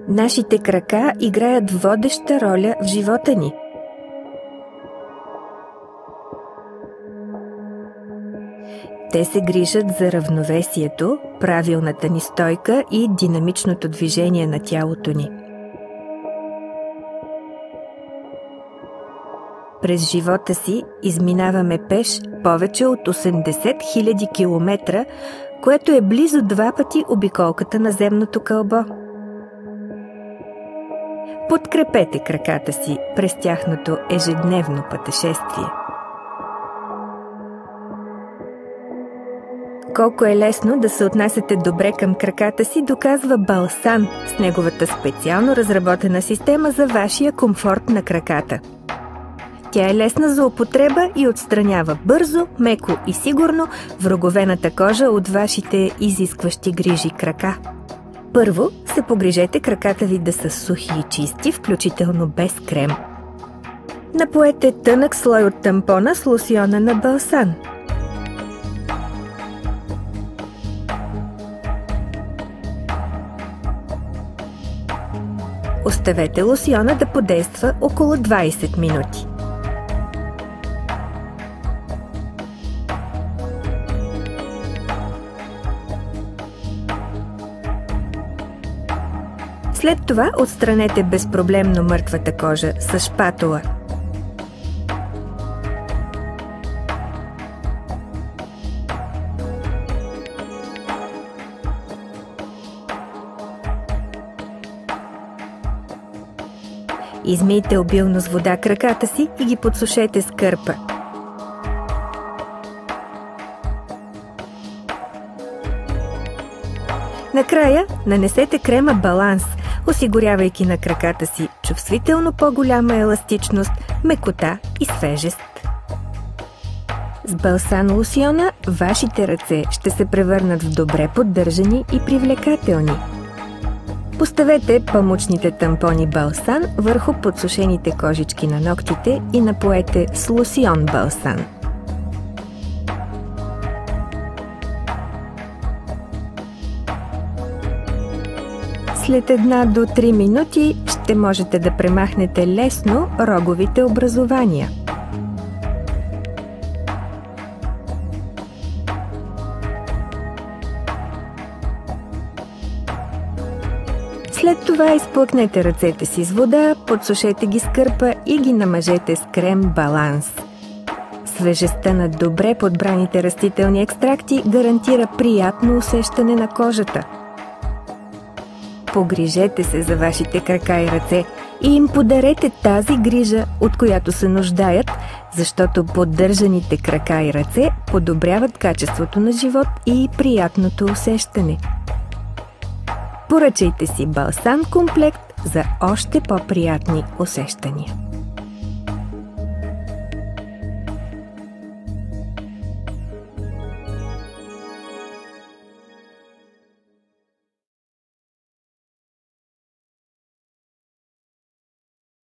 Нашите крака играят водеща роля в живота ни. Те се грижат за равновесието, правилната ни стойка и динамичното движение на тялото ни. През живота си изминаваме пеш повече от 80 000 километра, което е близо 2 пъти обиколката на земното кълбо. Подкрепете краката си през тяхното ежедневно пътешествие. Колко е лесно да се отнасяте добре към краката си, доказва Балсан с неговата специално разработена система за вашия комфорт на краката. Тя е лесна за употреба и отстранява бързо, меко и сигурно вроговената кожа от вашите изискващи грижи крака. Първо се погрижете краката ви да са сухи и чисти, включително без крем. Напоете тънък слой от тампона с лосьона на Балсан. Оставете лосьона да подейства около 20 минути. След това отстранете безпроблемно мъртвата кожа с шпатула. Измийте обилно с вода краката си и ги подсушете с кърпа. Накрая нанесете крема Баланс, осигурявайки на краката си чувствително по-голяма еластичност, мекота и свежест. С Балсан лосьона вашите ръце ще се превърнат в добре поддържани и привлекателни. Поставете памучните тампони Балсан върху подсушените кожички на ногтите и напоете с лосьон Балсан. След 1 до 3 минути ще можете да премахнете лесно роговите образования. След това изплъкнете ръцете си с вода, подсушете ги с кърпа и ги намажете с крем Баланс. Свежестта на добре подбраните растителни екстракти гарантира приятно усещане на кожата. Погрижете се за вашите крака и ръце и им подарете тази грижа, от която се нуждаят, защото поддържаните крака и ръце подобряват качеството на живот и приятното усещане. Поръчайте си Балсан комплект за още по-приятни усещания.